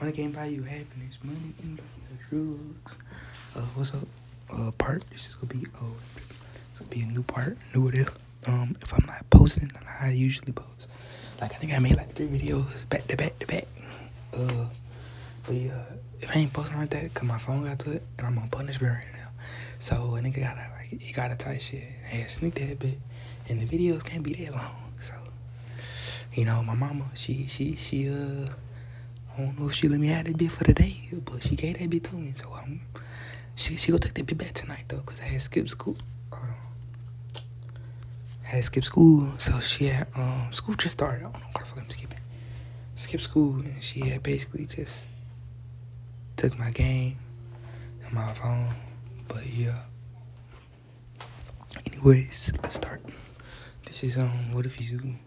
Money can't buy you happiness. Money can buy you drugs. What's up? Part. This is gonna be it's gonna be a new part. New what if I'm not posting how I usually post. Like I think I made like 3 videos back to back to back. But yeah, if I ain't posting like that, cause my phone got to it and I'm on punishment right now. So a nigga gotta you gotta type shit. Hey, sneak that bit, and the videos can't be that long. So my mama, she I don't know if she let me have that bit for the day, but she gave that bit to me. So she gonna take that bit back tonight though, cause I had skipped school. Hold on. I had skipped school, so she had school just started. I don't know what the fuck I'm skipping. Skipped school, and she had basically just took my game and my phone. But yeah. Anyways, let's start. This is what if you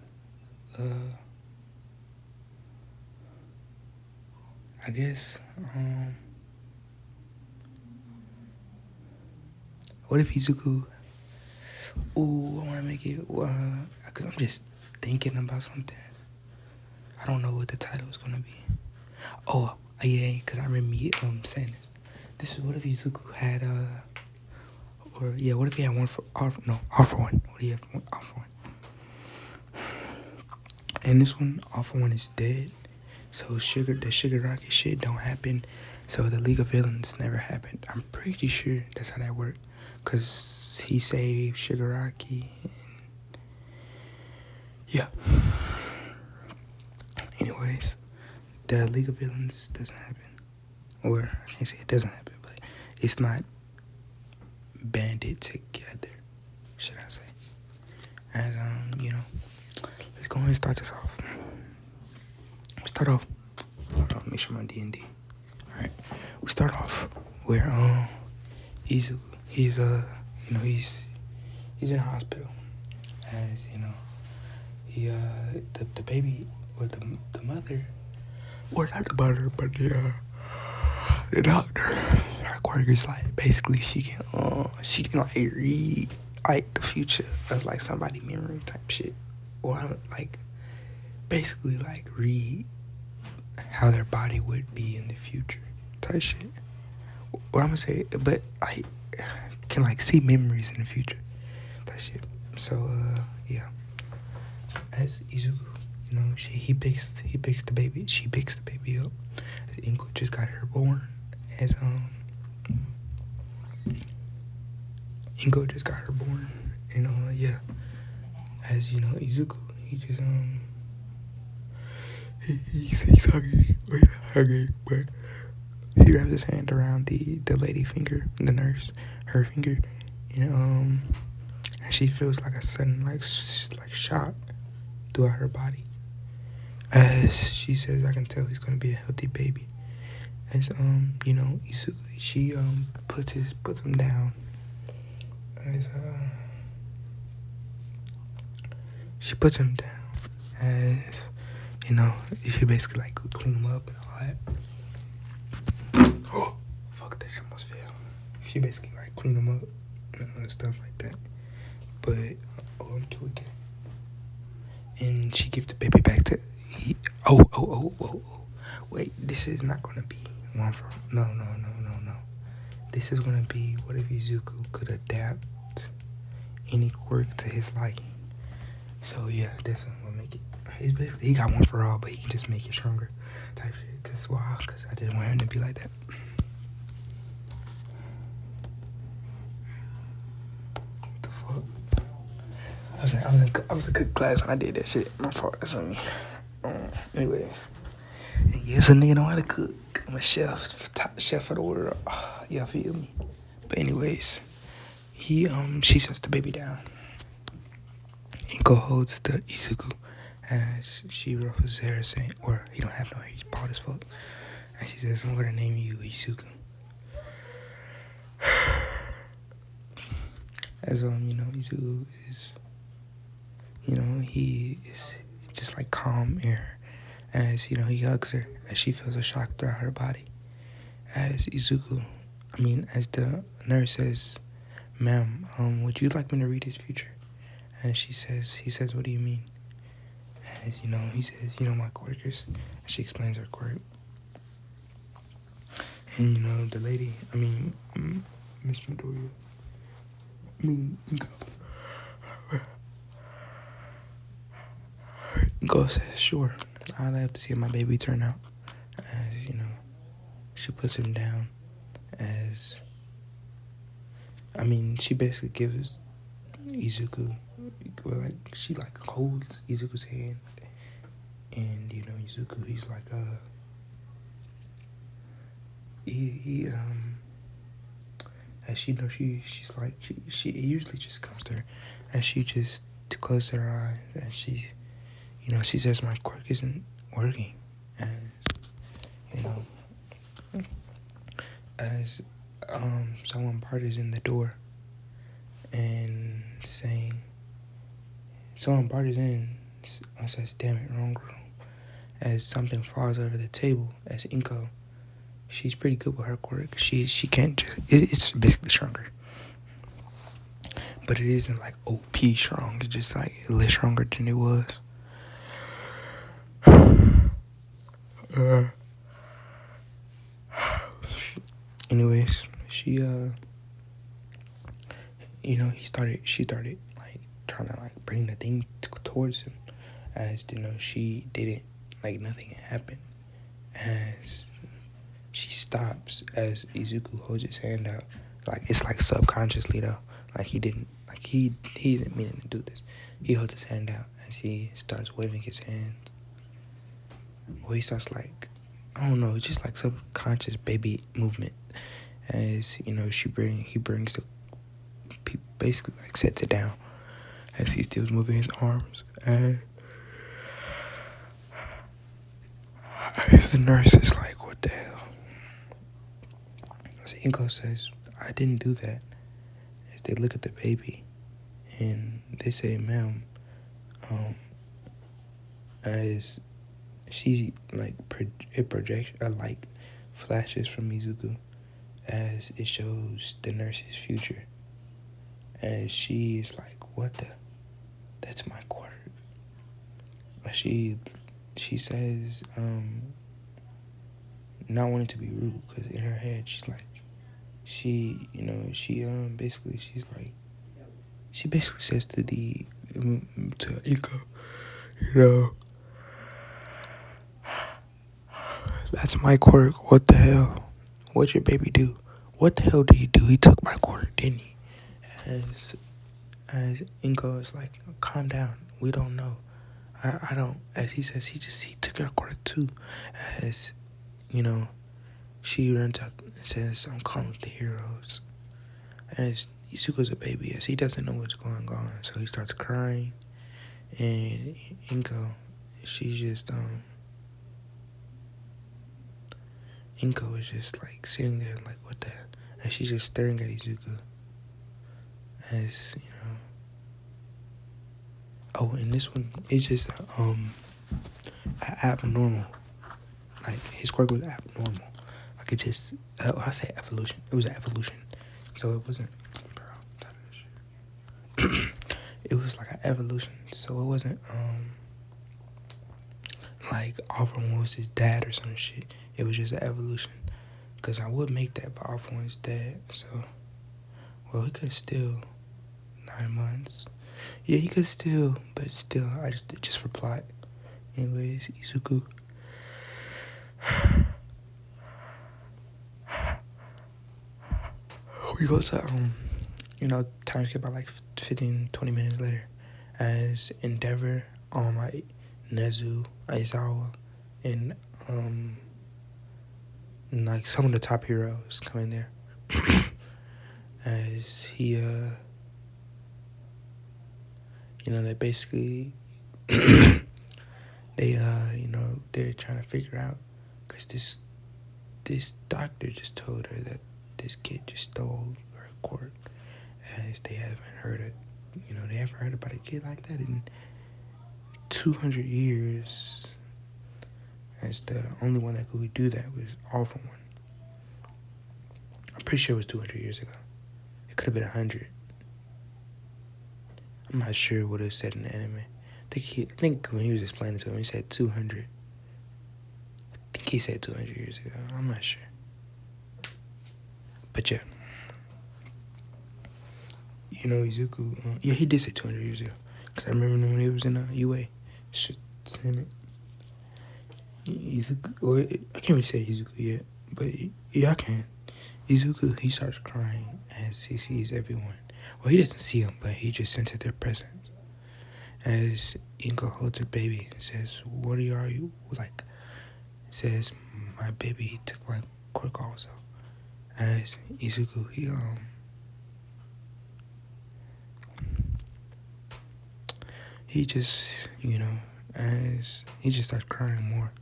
I guess what if Izuku? Ooh, I wanna make it cause I'm just thinking about something. I don't know what the title is gonna be. Oh yeah, cause I remember saying this. This is what if Izuku had what if he had one for all for one? What do you have all for one? And this one, all for one is dead. So the Sugar Rocket shit don't happen. So the League of Villains never happened. I'm pretty sure that's how that worked. Cause he saved Sugar Rocky and yeah. Anyways, the League of Villains doesn't happen. Or I can't say it doesn't happen, but it's not banded together, should I say. As let's go ahead and start this off. Hold on, make sure my D&D. Alright. We start off where Izuku, he's in a hospital. As he the baby or the mother, or not the mother, but the doctor, her quirks, like basically she can like read like the future of like somebody memory type shit, or like basically like read how their body would be in the future type shit. Or I'm gonna say, but I can like see memories in the future type shit. So yeah, as Izuku, he picks the baby. She picks the baby up. As Inko just got her born. As Inko just got her born, and yeah. As Izuku, he just he's hugging, or he's not hugging, but he wraps his hand around the lady finger, the nurse, her finger, and she feels like a sudden like shock throughout her body. As she says, I can tell he's gonna be a healthy baby. As Izuku, she puts him down. As she puts him down. As she basically like clean him up and all that. Oh, fuck, that shit almost fell. She basically like clean him up and stuff like that. But I'm tweaking. And she gives the baby back to wait, this is not gonna be one for no. This is gonna be what if Izuku could adapt any quirk to his liking. So yeah, that's what I'm gonna make it. He's basically, he got one for all, but he can just make it stronger type shit. Cause I didn't want him to be like that. What the fuck? I was in good class when I did that shit. My fault. That's on me. Anyway, yes, a nigga know how to cook. I'm a chef, top chef of the world. Y'all feel me? But anyways, she sets the baby down. Inko holds the Izuku as she ruffles his hair, saying, or he don't have no hair, he's bald as fuck. And she says, I'm gonna name you Izuku. As Izuku is, he is just like calm air. As he hugs her, as she feels a shock throughout her body. As as the nurse says, ma'am, would you like me to read his future? And he says, what do you mean? As he says, my quirks. And she explains her quirk. And the lady, Miss Midoriya, Inko says, sure, I'd love to see how my baby turn out. As, she puts him down as, she basically gives Izuku, she holds Izuku's hand. And, Izuku, he's like, as she knows, she's like, she usually just comes to her, and she just closes her eyes, and she says, my quirk isn't working, as someone barges in the door, and someone barges in and says, damn it, wrong room, as something falls over the table, as Inko, she's pretty good with her quirk. She can't just, it's basically stronger. But it isn't like OP strong. It's just like a little stronger than it was. Anyways, she she started like trying to like bring the thing towards him, as she didn't, like nothing happened, as she stops as Izuku holds his hand out. Like it's like subconsciously though. Like he didn't meaning to do this. He holds his hand out as he starts waving his hands. Well, he starts like, I don't know, just like subconscious baby movement. As he brings the, basically like sets it down as he still moving his arms. And the nurse is like, what the hell? As Inko says, I didn't do that. As they look at the baby and they say, ma'am, as she like it projects like flashes from Mizuku as it shows the nurse's future, as she is like, what the, that's my quirk. She says, not wanting to be rude, because in her head she basically says to Iko, that's my quirk. What the hell? What'd your baby do? What the hell did he do? He took my quirk, didn't he? As Inko is like, calm down. We don't know. I don't. As he says, he took our quirk too. As she runs out and says, I'm calling the heroes. As Izuku's a baby, as he doesn't know what's going on, so he starts crying. And Inko, she's just Inko is just like sitting there like, what the hell? And she's just staring at Izuku. As oh, and this one is just abnormal. Like his quirk was abnormal. Like it just I say evolution. It was an evolution. So it wasn't, bro. It was like an evolution. So it wasn't like Alpha was his dad or some shit. It was just an evolution. Cause I would make that, but Alpha One's dead. So, well, he could still 9 months. Yeah, he could still, but still, I just for plot. Anyways, Izuku. We go to time skip by like 15, 20 minutes later, as Endeavor, All Might, Nezu, Aizawa, and like some of the top heroes come in there. As he they basically they're trying to figure out, because this doctor just told her that this kid just stole her quirk, as they haven't heard about a kid like that in 200 years, as the only one that could do that was Alpha One. I'm pretty sure it was 200 years ago. It could have been 100. I'm not sure what it said in the anime. I think when he was explaining to him, he said 200. I think he said 200 years ago. I'm not sure. But yeah, you know, Izuku, yeah, he did say 200 years ago. Because I remember when he was in UA. Shit, saying it. Izuku, or I can't really say Izuku yet, but yeah, I can. Izuku, he starts crying as he sees everyone. Well, he doesn't see them, but he just senses their presence. As Inko holds her baby and says, "What are you?" Like, says, "My baby, he took my quirk also." As Izuku, he just, as he just starts crying more.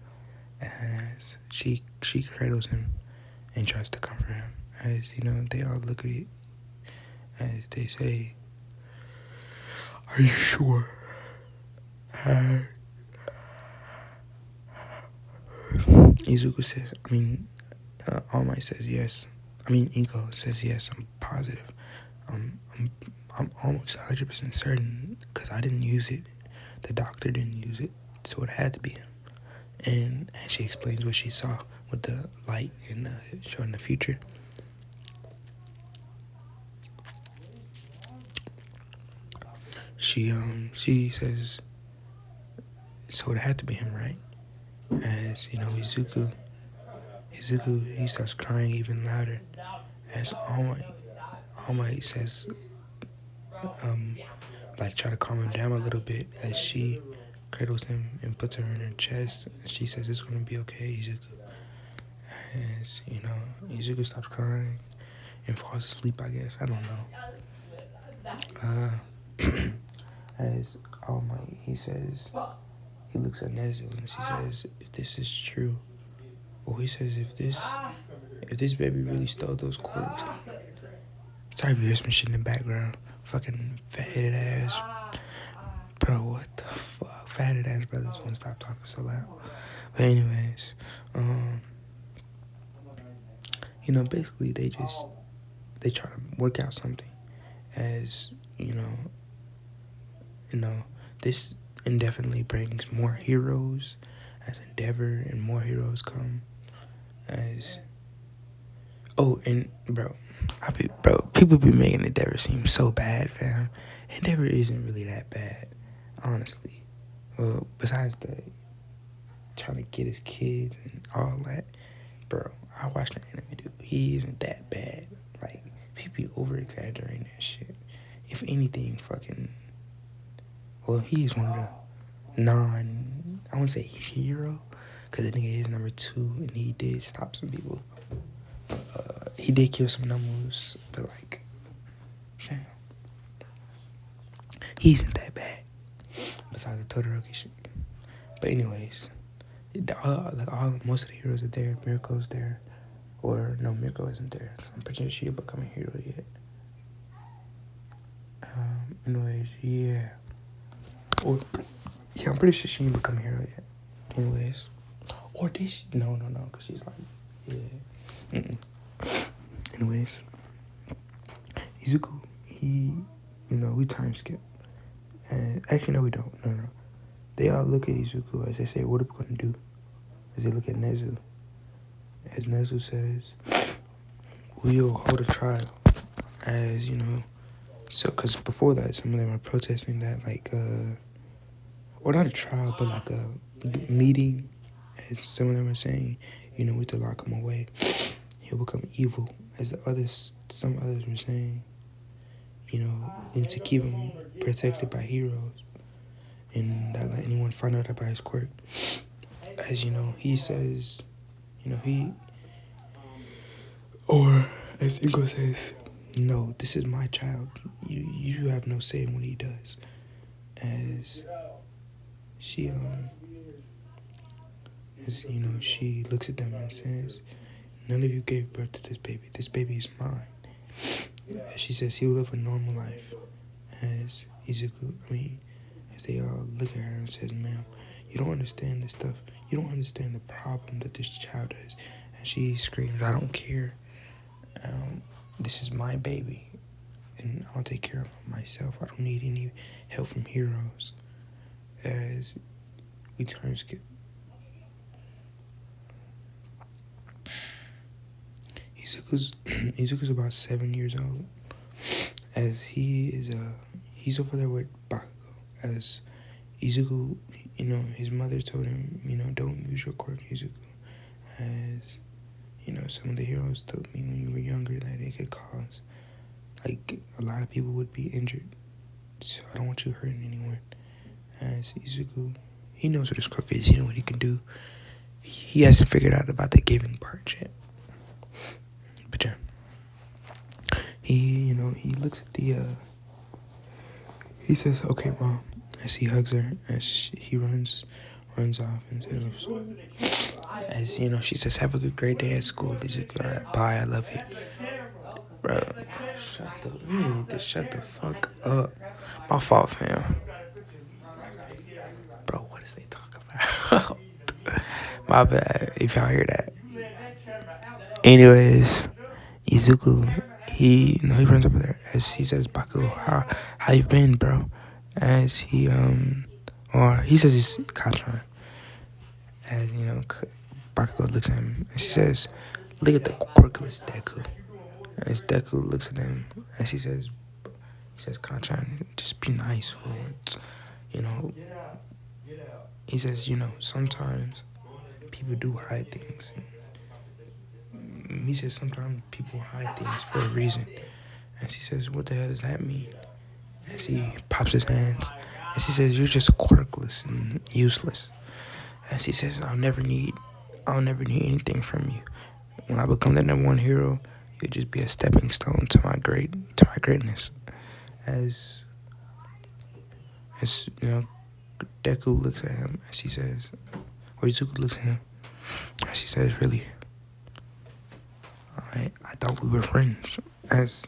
As she cradles him and tries to comfort him. As, they all look at it. As they say, "Are you sure?" Izuku says, All Might says yes. Inko says yes. I'm positive. I'm almost 100% certain because I didn't use it. The doctor didn't use it, so it had to be him. And she explains what she saw with the light and showing the future. She says, so it had to be him, right? As Izuku, he starts crying even louder. As All Might says, try to calm him down a little bit. As she cradles him and puts her in her chest, and she says, "It's gonna be okay, Izuku." As Izuku stops crying and falls asleep. I guess I don't know. As All Might, he says, he looks at Nezu and she says, "If this is true," or he says, "If this baby really stole those quirks." Sorry if you hear some shit in the background. Fucking fat-headed ass. Bro, what the fuck? Fat-headed ass brothers won't stop talking so loud. But anyways, basically they try to work out something. As, this indefinitely brings more heroes as Endeavor and more heroes come. As, oh, and bro, people be making Endeavor seem so bad, fam. Endeavor isn't really that bad, honestly. Well, besides the trying to get his kids and all that, bro, I watched the anime, dude. He isn't that bad. Like, people be over exaggerating that shit. If anything, he's one of the I won't say hero, because the nigga is number 2, and he did stop some people. He did kill some numbers, but damn, he isn't that bad. Besides the Todoroki shit. But anyways, most of the heroes are there. Mirko's there, or no, Mirko isn't there. I'm pretty sure she didn't become a hero yet. Anyways, yeah. I'm pretty sure she didn't become a hero yet. Anyways, or did she? No, because she's like, yeah. Anyways, Izuku, we time skip. And actually, no, we don't. No. They all look at Izuku as they say, "What are we gonna do?" As they look at Nezu. As Nezu says, "We'll hold a trial." As, so, because before that, some of them were protesting that, or not a trial, but a meeting. As some of them were saying, we have to lock him away. He'll become evil. As some others were saying, and to keep him protected by heroes and not let anyone find out about his quirk. As he says, or as Ingo says, "No, this is my child. You have no say in what he does." As she she looks at them and says, "None of you gave birth to this baby. This baby is mine." As she says, "He'll live a normal life." As as they all look at her and says, "Ma'am, you don't understand this stuff. You don't understand the problem that this child has." And she screams, "I don't care. This is my baby, and I'll take care of him myself. I don't need any help from heroes." As we time skip, Izuku's about 7 years old. As he's over there with Bakugo. As Izuku, his mother told him, don't use your quirk, Izuku. As some of the heroes told me when you were younger that it could cause, like, a lot of people would be injured. So I don't want you hurting anyone. As Izuku, he knows what his quirk is. He knows what he can do. He hasn't figured out about the giving part yet. But yeah, he looks at he says, "Okay, Mom," as he hugs her, as he runs off and says, she says, "Have a great day at school, Izuku. Bye, I love you." Bro, shut the fuck up. My fault, fam. Bro, what is they talking about? My bad, if y'all hear that. Anyways, Izuku, he runs over there as he says, "Baku, how you been, bro?" As he he says he's Katran. And Bakugo looks at him and she says, "Look at the quirkless Deku." As Deku looks at him and she says, "Katran, just be nice for once." He says, sometimes people do hide things. He says sometimes people hide things for a reason. And she says, "What the hell does that mean?" And she pops his hands. And she says, "You're just quirkless and useless." And she says, I'll never need anything from you. When I become the #1 hero, you'll just be a stepping stone to my greatness." As Deku looks at him and she says, or Izuku looks at him and she says, "Really? I thought we were friends." As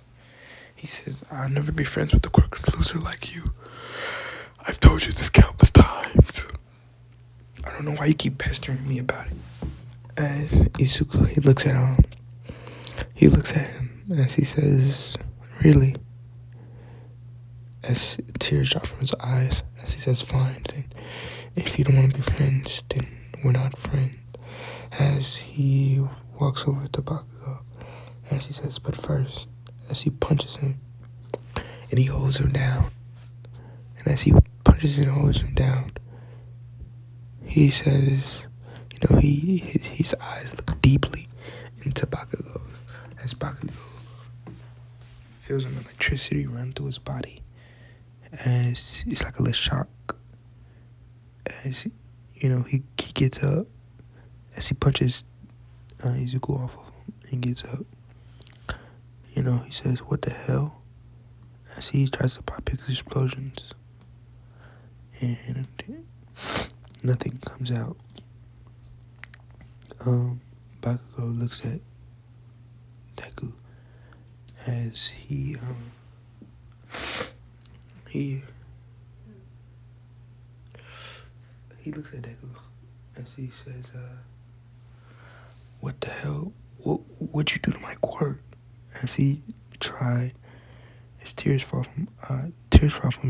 he says, "I'll never be friends with a quirkless loser like you. I've told you this countless times. I don't know why you keep pestering me about it." As Izuku, he looks at him as he says, "Really?" As tears drop from his eyes, as he says, "Fine, then if you don't want to be friends, then we're not friends." As he walks over to Bakugo, as he says, "But first," as he punches him, and he holds him down. And as he punches and holds him down, he says, his eyes look deeply into Bakugo. As Bakugo feels an electricity run through his body. As it's like a little shock. As he gets up. As he punches Izuku off of him and gets up. He says, "What the hell?" As he tries to pop his explosions. And nothing comes out. Bakugo looks at Deku as he looks at Deku as he says, "What the hell? What'd you do to my quirk?" As he tried, as tears fall from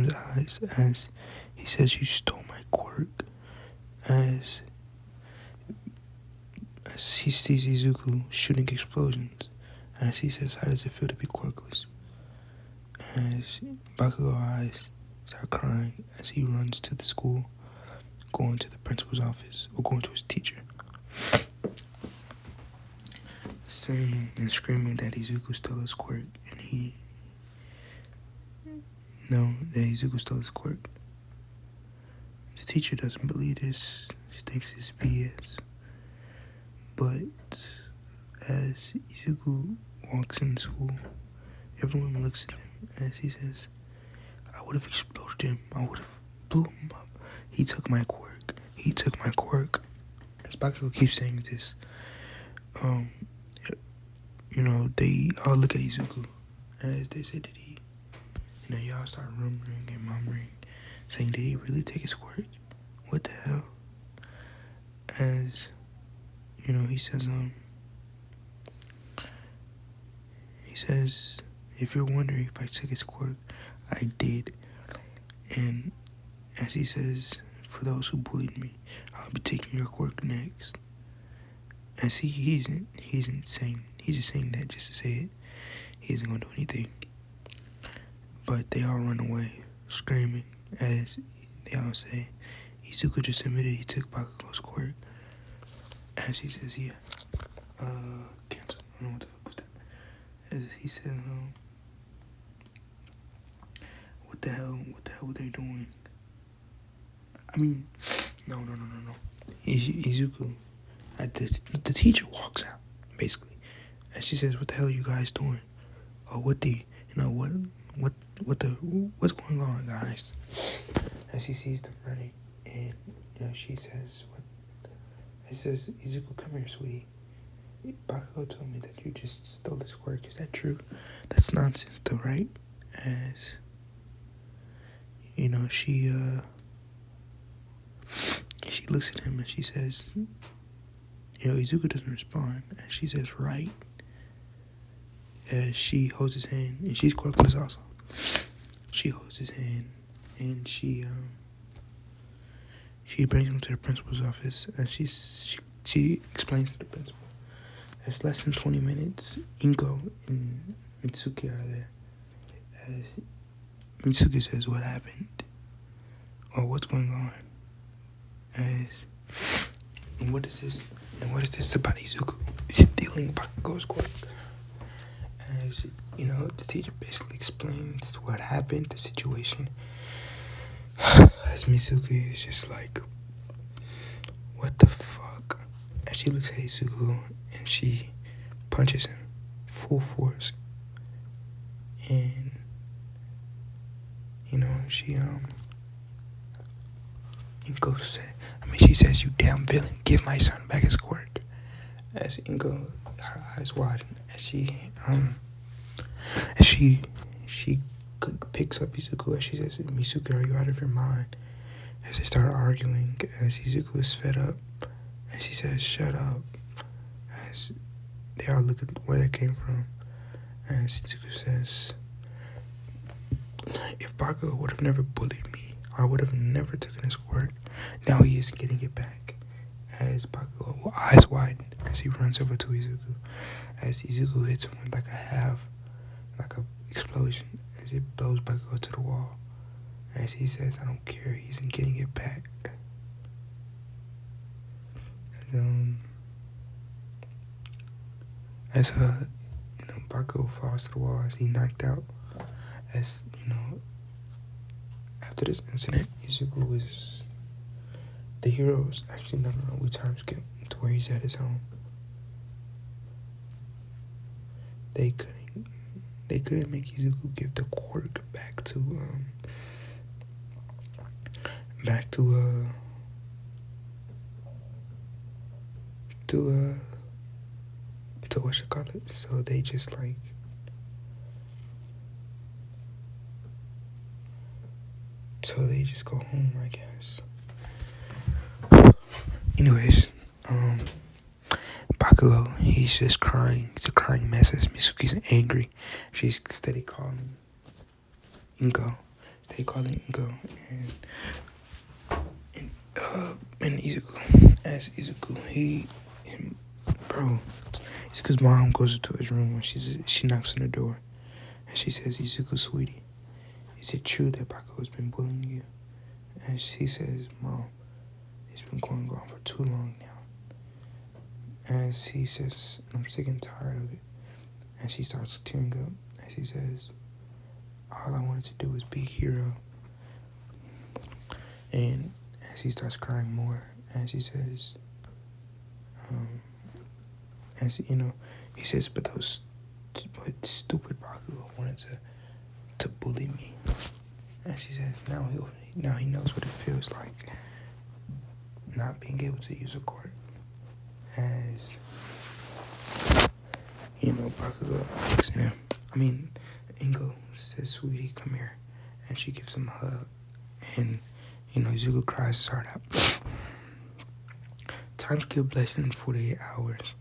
his eyes as he says, "You stole my quirk." As he sees Izuku shooting explosions, as he says, "How does it feel to be quirkless?" As Bakugo's eyes start crying as he runs to the school, going to the principal's office, or going to his teacher, saying and screaming that Izuku stole his quirk, and that Izuku stole his quirk. The teacher doesn't believe this. She thinks it's BS. But as Izuku walks in school, everyone looks at him as he says, "I would have exploded him. I would have blew him up. He took my quirk. He took my quirk." As Bakugo keeps saying this, they all look at Izuku as they say, "Did he?" Y'all start rumoring and murmuring, saying, "Did he really take his quirk? What the hell?" As he says, "If you're wondering if I took his quirk, I did." And as he says, "For those who bullied me, I'll be taking your quirk next." And see, he isn't saying, he's just saying that just to say it. He isn't gonna do anything. But they all run away, screaming, as they all say, Izuku just admitted he took Bakugo's quirk. As he says, yeah, cancel. I don't know what the fuck was that. As he said, what the hell were they doing? I mean, no. Izuku, the teacher walks out, basically. And she says, what the hell are you guys doing? Or what's going on, guys? As he sees them running, and, she says, Izuku, come here, sweetie. Bakugo told me that you just stole this quirk. Is that true? That's nonsense, though, right? As, she looks at him and she says, Izuku doesn't respond. And she says, right. As she holds his hand, and she's quirkless also. She holds his hand, and she brings him to the principal's office, and she explains to the principal. It's less than 20 minutes. Inko and Mitsuki are there. As Mitsuki says, what happened? Or what's going on? And what is this about Izuku? Stealing Bakugo's quirk. As, the teacher basically explains what happened, the situation. As Mitsuki is just like, what the fuck? And she looks at Izuku and she punches him full force. And, she says, you damn villain, give my son back his quirk. As Inko, her eyes widen, as she picks up Izuku, and she says, Mitsuki, are you out of your mind? As they start arguing, as Izuku is fed up, and she says, shut up. As they all look at where they came from, and Izuku says, if Bakugo would have never bullied me, I would have never taken his quirk. Now he is getting it back. As Bakugo, eyes widen, as he runs over to Izuku, as Izuku hits him with like a explosion, as it blows Bakugo to the wall. As he says, I don't care, he's getting it back. And, as Bakugo falls to the wall, as he knocked out, as after this incident, Izuku is the heroes. Actually, no, we time skip to where he's at his home. They couldn't make Izuku give the quirk back to what you call it. So they just go home, I guess. Anyways, Bakugo, he's just crying. It's a crying mess as Mitsuki's angry. She's steady calling Inko. And Izuku. As Izuku, Izuku's mom goes into his room and she knocks on the door. And she says, Izuku, sweetie, is it true that Bakugo's been bullying you? And she says, Mom, it's been going on for too long now. And he says, I'm sick and tired of it. And she starts tearing up. And she says, all I wanted to do was be a hero. And as he starts crying more, and she says, he says, but stupid Bakugo wanted to bully me. And she says, now he knows what it feels like not being able to use a quirk. As Bakugo looks at him. Ingo says, sweetie, come here. And she gives him a hug. And, Izuku cries his heart out. Time skip less than 48 hours.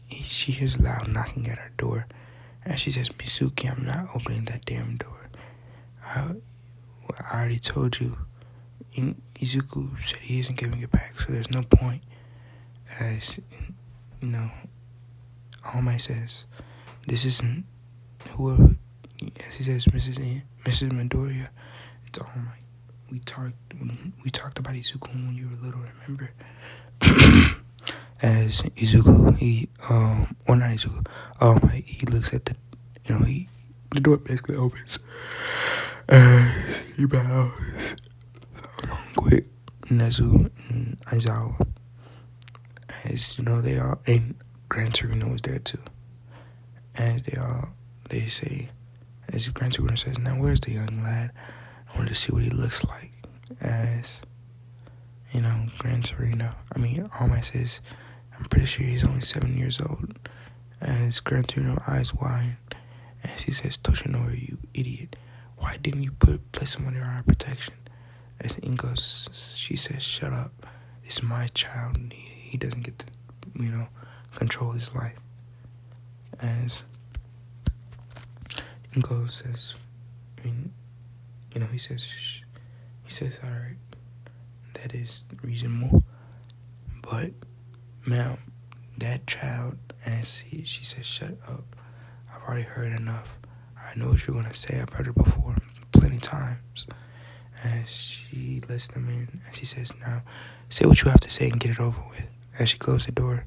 She hears loud knocking at her door. And she says, Mitsuki, I'm not opening that damn door. I already told you. Izuku said he isn't giving it back, so there's no point. as, you know, All Might says, this isn't whoever, as he says, Mrs. Midoriya, it's All Might. We talked about Izuku when you were little, remember? As Izuku, or not Izuku, All Might, he looks at the door basically opens. He bows. Quick, Nezu and Aizawa. As they all, and Gran Torino was there too. As they say, as Gran Torino says, now where's the young lad? I wanted to see what he looks like. As, Gran Torino, All Might says, I'm pretty sure he's only 7 years old. As Gran Torino eyes wide, as he says, Toshinori, you idiot. Why didn't you place him under our protection? As Ingo, she says, shut up. This is my child, and he doesn't get to, control his life. As Ingo says, he says, all right, that is reasonable. But, ma'am, that child, as she says, shut up. I've already heard enough. I know what you're going to say. I've heard it before plenty times. As she lets them in, and she says, now, say what you have to say and get it over with. As she closed the door,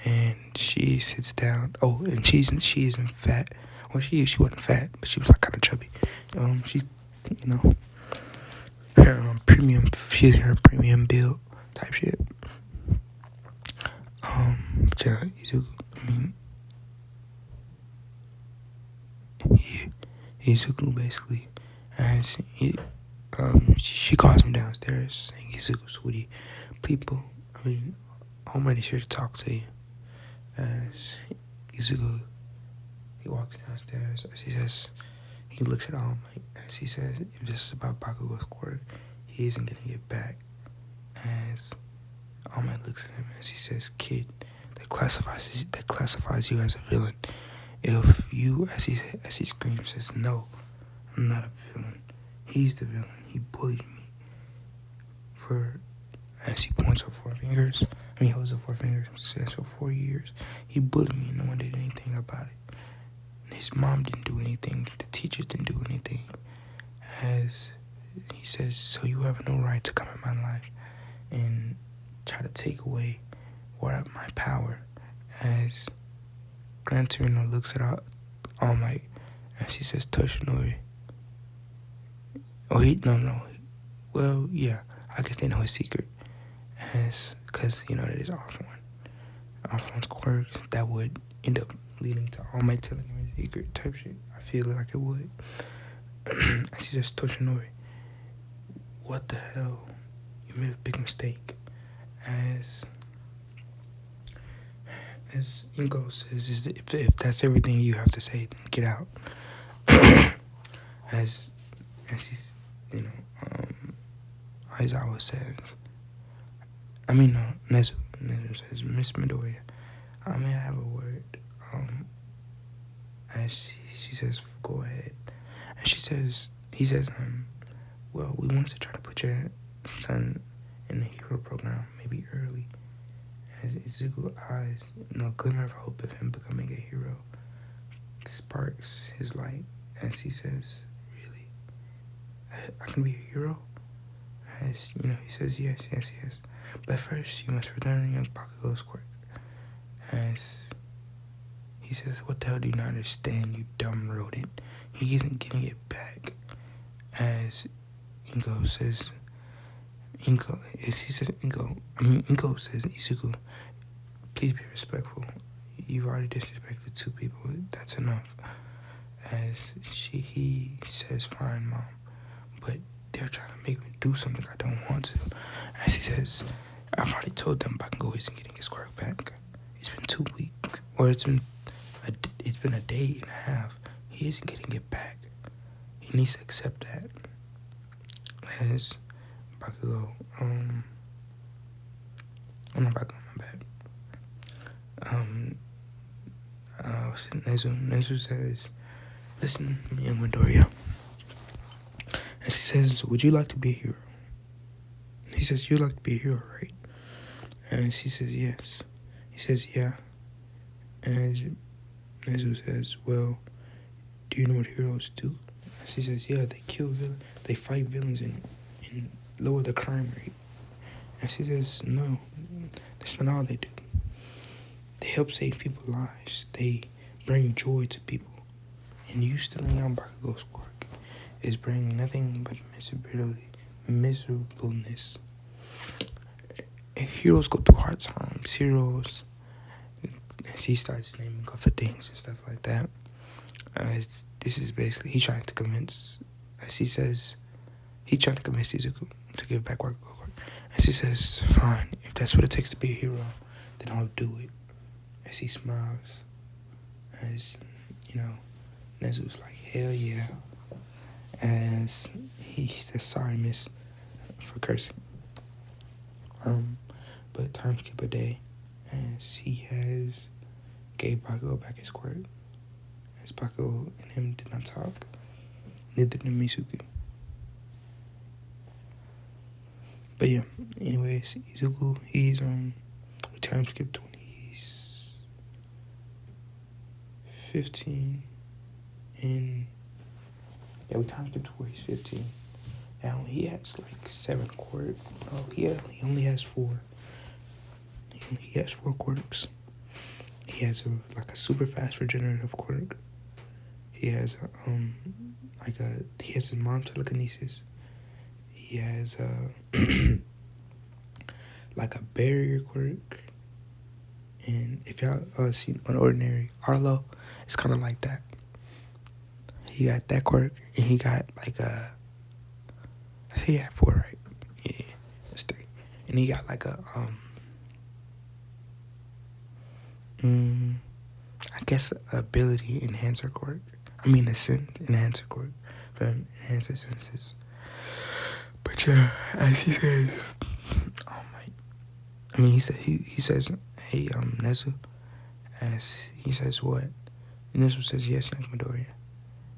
and she sits down. Oh, and she isn't fat. Well, she wasn't fat, but she was like kind of chubby. She, her premium. She's in her premium build type shit. Izuku. Izuku basically, as she calls him downstairs, saying, Izuku, sweetie, people. All Might is here to talk to you. As Izuku, he walks downstairs. As he says, he looks at All Might. As he says, if this is about Bakugo's quirk, he isn't getting it back. As All Might looks at him, as he says, kid, that classifies you as a villain. If you, as he screams, says, no, I'm not a villain. He's the villain. He bullied me. As he points up 4 fingers, he holds up 4 fingers, says, for 4 years, he bullied me and no one did anything about it. And his mom didn't do anything. The teachers didn't do anything. As he says, so you have no right to come in my life and try to take away my power. As Gran Torino looks at All Might, and she says, Toshinori. No. Well, yeah, I guess they know his secret. Because, that is All-For-One's quirks, that would end up leading to All Might telling him his secret type shit. I feel like it would. And she says, Toshinori, what the hell? You made a big mistake. As Ingo says, if that's everything you have to say, then get out. as she's, Aizawa says, Nezu says, Miss Midoriya, may I have a word? As she says, go ahead. And he says, well, we wanted to try to put your son in the hero program, maybe early. As Izuku's eyes, a glimmer of hope of him becoming a hero sparks his light. As he says, really? I can be a hero? As, he says, yes. But first, you must return young Bakugo's quirk. As he says, what the hell do you not understand, you dumb rodent? He isn't getting it back. As Ingo says, Ingo says, Izuku, please be respectful. You've already disrespected 2 people. That's enough. As he says, fine, Mom. But they're trying to make me do something I don't want to. As he says, I've already told them Bakugo isn't getting his quirk back. It's been 2 weeks. Or it's been a day and a half. He isn't getting it back. He needs to accept that. As Bakugo, not Bakugo, my bad. Nezu says, listen, young Midoriya. And she says, would you like to be a hero? He says, you'd like to be a hero, right? And she says, yes. He says, yeah. And Nezu says, well, do you know what heroes do? And she says, yeah, they kill villains. They fight villains and lower the crime rate. And she says, no, that's not all they do. They help save people's lives. They bring joy to people. And you stealing out Bakugo's quirk is bringing nothing but miserableness. Heroes go through hard times. Heroes, and she starts naming off for things and stuff like that. This is basically, he trying to convince, as he says, he trying to convince Izuku to give back Bakugo quirk. And she says, fine, if that's what it takes to be a hero, then I'll do it. As he smiles, as, Nezu's like, hell yeah. As he says, sorry, miss, for cursing. But time skip a day, as he has gave Bakugo back his quirk. As Bakugo and him did not talk, neither did Mizuki. But yeah, anyways, Izuku, he's we time skipped when he's 15, and we time skipped to where he's 15. Now he has like 7 quirks. Oh yeah, he only has 4. He has 4 quirks. He has a super fast regenerative quirk. He has he has his mom's telekinesis. He has like a barrier quirk. And if y'all seen an ordinary Arlo, it's kind of like that. He got that quirk, and he got like I say he had 4, right? Yeah, that's 3. And he got like a I guess ability enhancer quirk. Enhancer quirk. Enhancer senses. But yeah, as he says, he says, hey, Nezu, as he says, what? And Nezu says, yes, young Midoriya.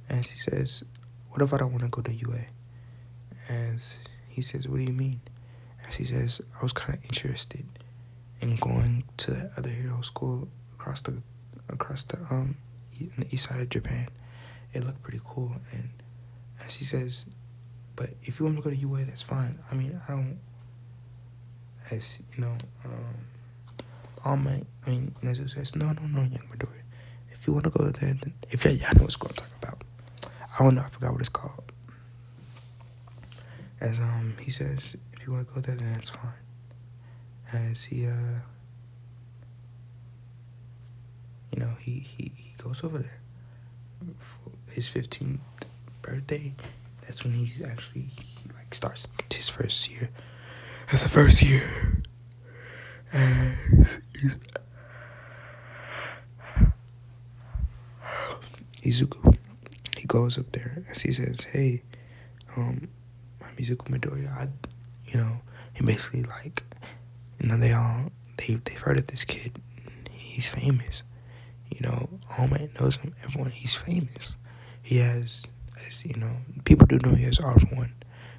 As he says, what if I don't want to go to UA? As he says, what do you mean? As he says, I was kind of interested in going to the other hero school across the in the east side of Japan. It looked pretty cool. And as he says, but if you want me to go to UA, that's fine. I don't, as Nezu says, no, young Midoriya. If you want to go there, then if y'all know what's going to talk about. I don't know, I forgot what it's called. As he says, if you want to go there, then that's fine. As he he goes over there for his 15th birthday. That's when he starts his first year. That's the first year. And Izuku, he goes up there as he says, hey, I'm Izuku Midoriya. He basically they've heard of this kid. He's famous. All Might knows him. Everyone, he's famous. He has, people do know he has R1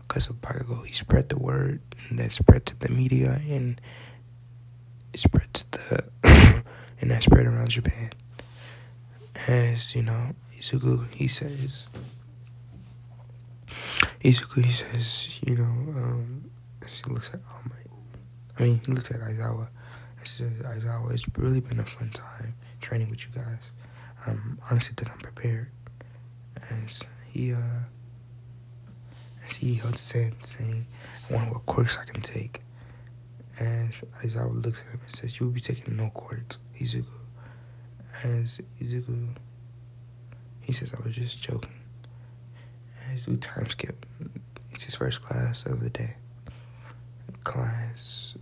because of Bakugo. He spread the word, and that spread to the media, and it spread to and that spread around Japan. As Izuku, he says, as he looks at All Might. He looks at Aizawa. He says, Aizawa, it's really been a fun time training with you guys. Honestly, that I'm prepared. As he holds his hand, saying, I wonder what quirks I can take. As Aizawa looks at him and says, you will be taking no quirks, Izuku. As Izuku, he says, I was just joking. As we time skip, it's his first class of the day. Class,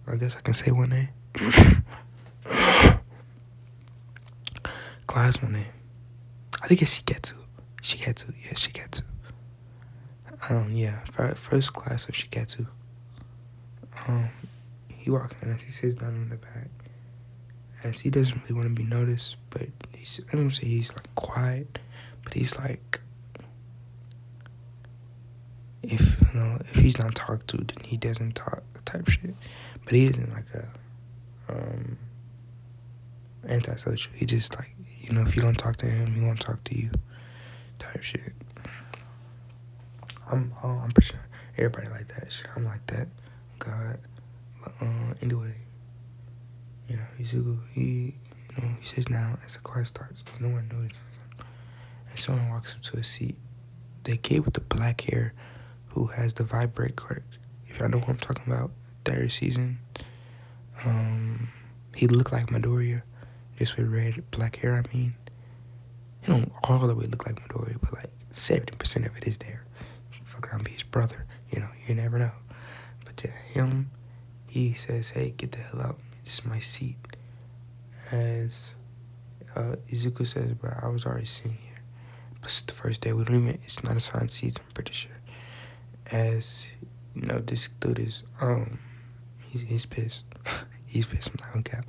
I guess I can say one name. Class one name. I think it's Shigetsu. Yes, Shigetsu. First class of Shigetsu. He walks in as he sits down in the back. As he doesn't really want to be noticed, but I don't say he's quiet, but he's if he's not talked to, then he doesn't talk type type shit. But he isn't like a antisocial. He just like, if you don't talk to him, he won't talk to you type shit. I'm pretty sure everybody like that shit. I'm like that. God. But anyway, Izuku, he sits down as the class starts because no one notices him. And someone walks up to a seat. The kid with the black hair who has the vibrate quirk. If y'all know what I'm talking about, third season. He looked like Midoriya, just with black hair, I mean. He don't all the way look like Midoriya, but like 70% of it is there. Fuck around, be his brother, you never know. But yeah, him, he says, hey, get the hell out. This is my seat. As Izuku says, but I was already sitting here. But it's the first day, it's not assigned seats, I'm pretty sure. As, this dude is, he's pissed. He's pissed, I'm not gonna cap.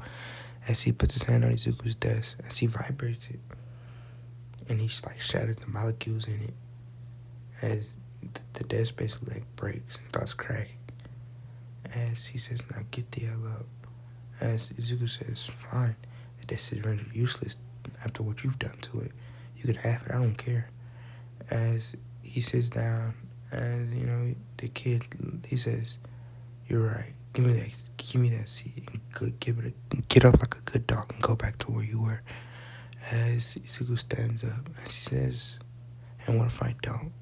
As he puts his hand on Izuku's desk, as he vibrates it, and he like shatters the molecules in it, as the desk basically like breaks and starts cracking. As he says, now get the hell up. As Izuku says, fine, the desk is rendered useless after what you've done to it. You can have it, I don't care. As he sits down, as the kid, he says, you're right, give me that seat and get up like a good dog and go back to where you were. As Izuku stands up, and she says, and what if I don't?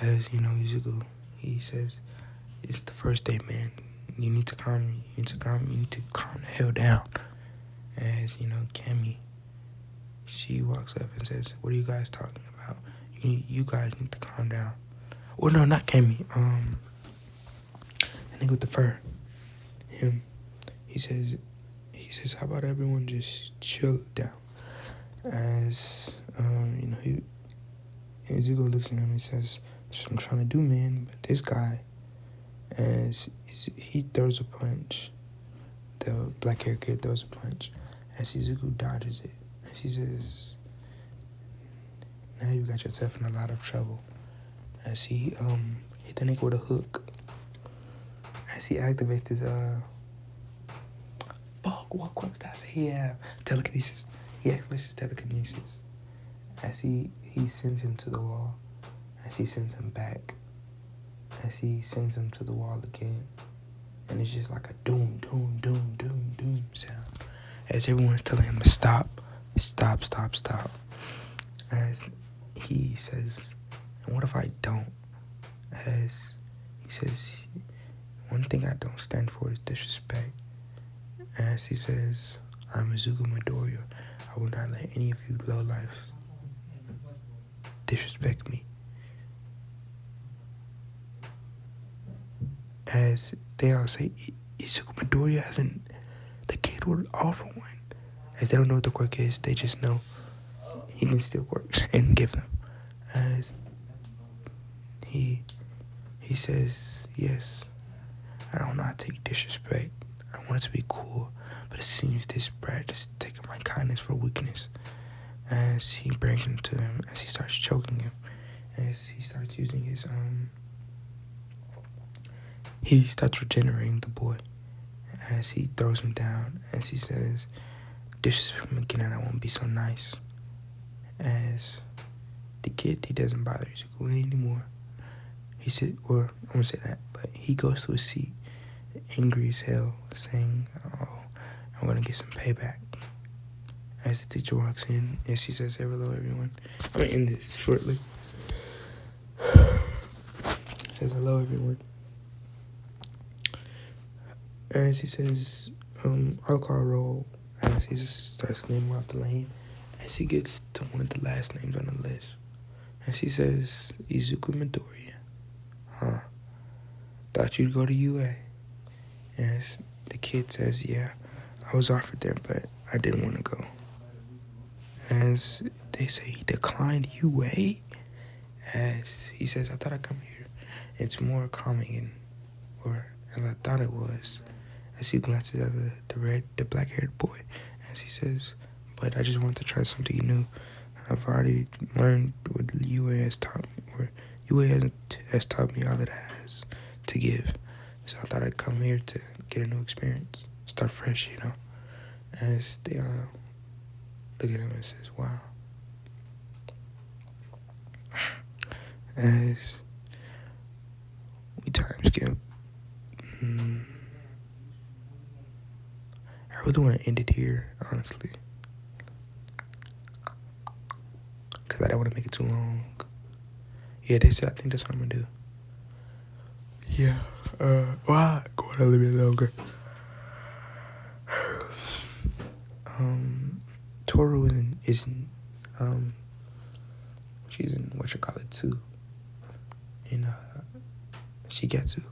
As Izuku, he says, it's the first day, man. You need to calm me. You need to calm the hell down. As Cammy, she walks up and says, what are you guys talking about? You guys need to calm down. Or no, not Cammy. The nigga with the fur. Him. He says, how about everyone just chill down? As Izuku looks at him and says, that's what I'm trying to do, man. But this guy, as he throws a punch, the black hair kid throws a punch, as Izuku dodges it, and she says, now you got yourself in a lot of trouble. As he hit the nigga with a hook, as he activates his what quirks did I say? Yeah, telekinesis. He activates his telekinesis. As he sends him to the wall, as he sends him back, as he sends him to the wall again, and it's just like a doom, doom, doom, doom, doom sound. As everyone's telling him to stop, stop, stop, stop. As he says, and what if I don't? As he says, one thing I don't stand for is disrespect. As he says, I'm Izuku Midoriya. I will not let any of you lowlifes disrespect me. As they all say, Izuku Midoriya hasn't, the kid would offer one. As they don't know what the quirk is, they just know he can steal quirks and give them. As he says, yes, I don't know how to take disrespect. I want it to be cool, but it seems this brat is taking my kindness for weakness. As he brings him to him, as he starts choking him, as he starts using his he starts regenerating the boy. As he throws him down, as he says, disrespect him again and I won't be so nice. As the kid, he doesn't bother Izuku anymore. He said, or I won't say that, but he goes to his seat, angry as hell, saying, oh, I'm gonna get some payback. As the teacher walks in, and she says, hey, hello, everyone. I'm gonna end this shortly. Says, hello, everyone. As he says, alcohol roll, as he just starts naming out the lane, as he gets to one of the last names on the list. And she says, Izuku Midoriya. Huh. Thought you'd go to UA. As the kid says, yeah, I was offered there, but I didn't want to go. As they say, he declined UA. As he says, I thought I'd come here. It's more calming, or as I thought it was. As he glances at the black-haired boy. As he says, but I just wanted to try something new. I've already learned what UA has taught me, or UA has taught me all that it has to give. So I thought I'd come here to get a new experience, start fresh, As they look at him and says, wow. As we time skip, I really want to end it here, honestly. Because I don't want to make it too long. Yeah, I think that's what I'm going to do. Yeah, well, go on a little bit longer. Toru isn't she's in too. In Shigetsu.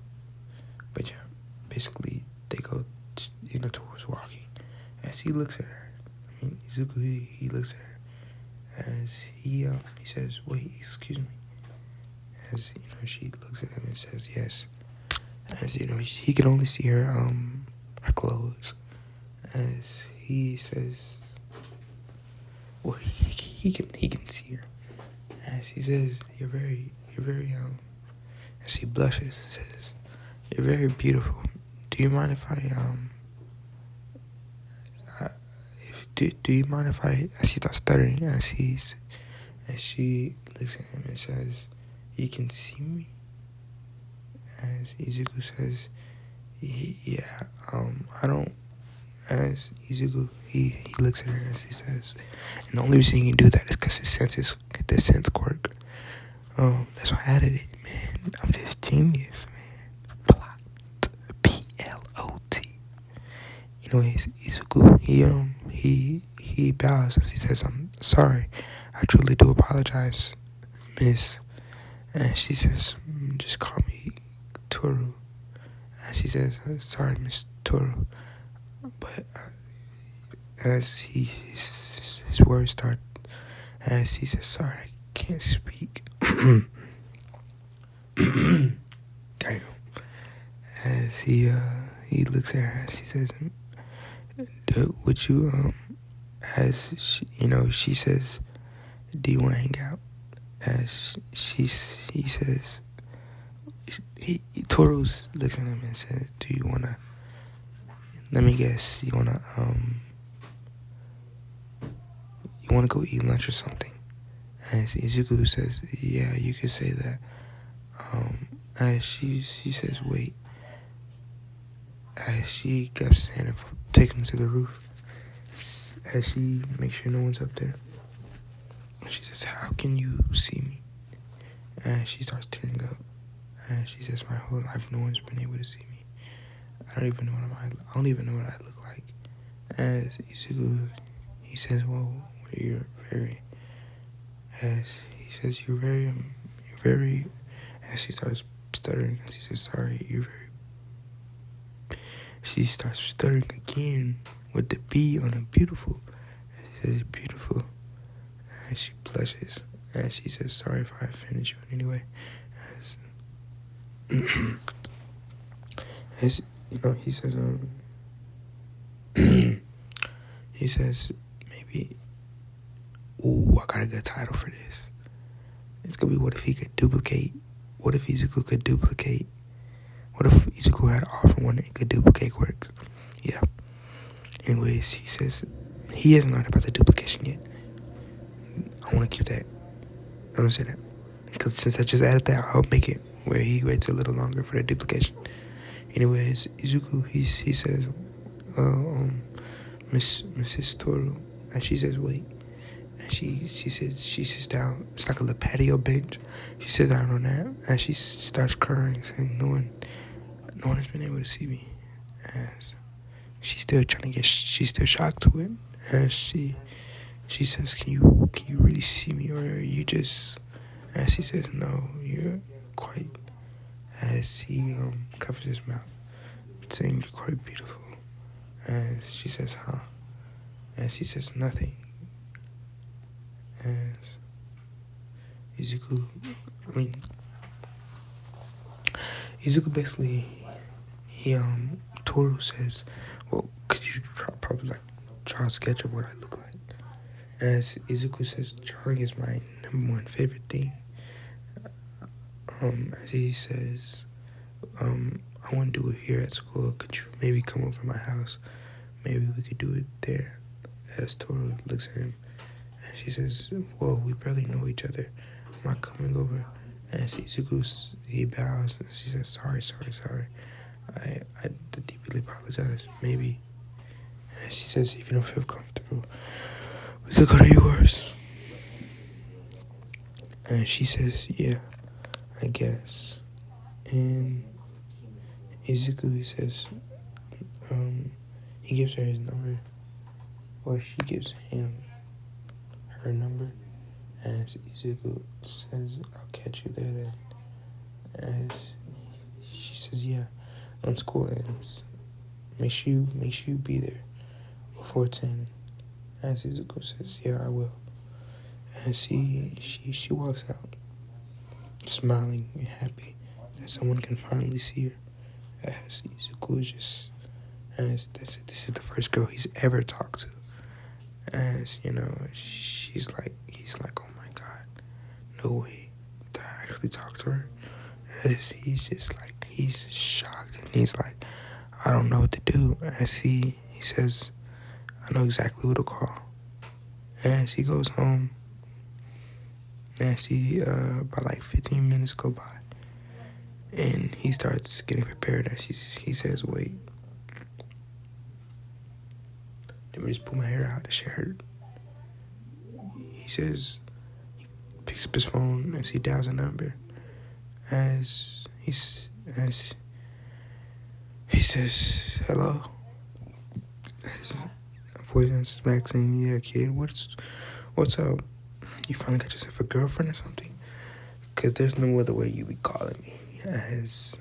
But yeah, basically they go, Toru's walking. As he looks at her, Izuku, he looks at her. As he says, wait, excuse me. As, she looks at him and says, yes. As, he can only see her clothes. As he says, well, he can see her. As he says, you're very, as he blushes and says, you're very beautiful. Do you mind if do you mind if I, as he starts stuttering, as she looks at him and says, you can see me? As Izuku says, yeah, I don't, as Izuku, he looks at her as he says, and the only reason he can do that is because the sense quirk. That's why I added it, man. I'm just genius, man. Plot. Plot. Anyways, Izuku, he bows as he says, I'm sorry. I truly do apologize, miss. And she says, just call me Toru. And she says, sorry, Miss Toru. But as his words start, as he says, sorry, I can't speak. Damn. As he looks at her, as he says, would you, as she says, do you want to hang out? As he says, Toru's looks at him and says, do you want to, let me guess, you want to go eat lunch or something? As Izuku says, yeah, you could say that. As she says, wait. As she grabs his hand and takes him to the roof. As she makes sure no one's up there. She says, how can you see me? And she starts tearing up. And she says, my whole life no one's been able to see me. I don't even know what I look like. As Izuku, he says, well, you're very, as he says, you're very, as she starts stuttering, and she says, sorry, she starts stuttering again with the B on a beautiful. And she says, beautiful. And she blushes. And she says, sorry if I offended you in any way. As he says, he says, maybe, ooh, I got a good title for this. It's gonna be, what if Izuku could duplicate? What if Izuku had all from one and could duplicate quirks? Yeah. Anyways, he says, he hasn't learned about the duplication yet. I want to keep that. I don't say that. Because since I just added that, I'll make it where he waits a little longer for the duplication. Anyways, Izuku, he says, Mrs. Toru, and she says, wait. And she sits down. It's like a little patio bench. She sits down on that, and she starts crying, saying, no one has been able to see me. As she's still she's still shocked to it. As she says, can you really see me, or are you just? And she says, no, you're quite. As he covers his mouth, saying, you're quite beautiful. And she says, huh? And she says, nothing. As Izuku basically, Toru says, well, could you probably draw a sketch of what I look like? As Izuku says, drawing is my number one favorite thing. as he says, I want to do it here at school. Could you maybe come over to my house? Maybe we could do it there. As Toru looks at him, and she says, whoa, we barely know each other. I'm not coming over. And Izuku, he bows, and she says, sorry. I deeply apologize. Maybe. And she says, if you don't feel comfortable, we could go to yours. And she says, yeah, I guess. And Izuku, he says, he gives her his number, or she gives him her number, as Izuku says, I'll catch you there then. As she says, yeah, school ends. Make sure you be there before 10. As Izuku says, yeah, I will. And she walks out, smiling and happy that someone can finally see her. As Izuku is just, as this is the first girl he's ever talked to. As, he's like, oh my god, no way did I actually talk to her. As he's just like, he's shocked, and he's like, I don't know what to do. As he says, I know exactly who to call. As he goes home, and about like 15 minutes go by, and he starts getting prepared. As he says, wait, let me just pull my hair out. That shit hurt. He says, he picks up his phone as he dials a number. As he says, hello. As a voice answers back saying, yeah, kid, what's up? You finally got yourself a girlfriend or something? Because there's no other way you be calling me. As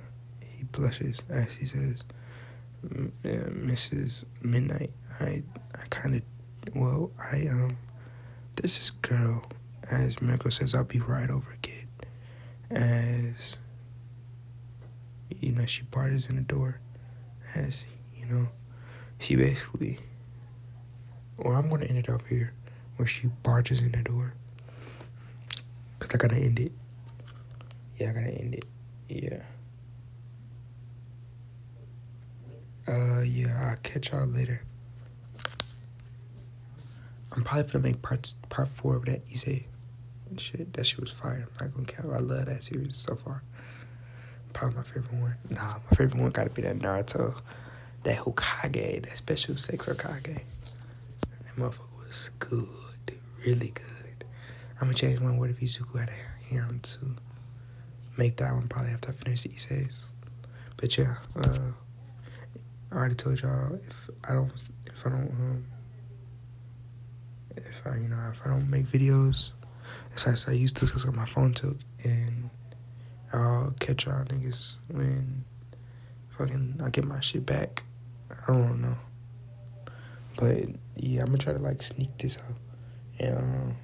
he blushes, as he says, Mrs. Midnight, there's this girl, as Mirko says, I'll be right over, kid. As, she barges in the door, as, she basically, or I'm going to end it up here, where she barges in the door, because I got to end it. Yeah, I got to end it. Yeah. I'll catch y'all later. I'm probably gonna make part 4 of that Issei shit. That shit was fire. I'm not gonna cap. I love that series so far. Probably my favorite one. Nah, my favorite one gotta be that Naruto, that Hokage, that special sex Hokage. That motherfucker was good, really good. I'm gonna change one word if Izuku had to hear him to make that one probably after I finish the Isseis. But yeah, I already told y'all if I don't make videos as fast as I used to because my phone took, and I'll catch y'all niggas when I get my shit back. I don't know, but yeah, I'm gonna try to sneak this out and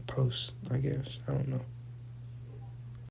post, I guess. I don't know.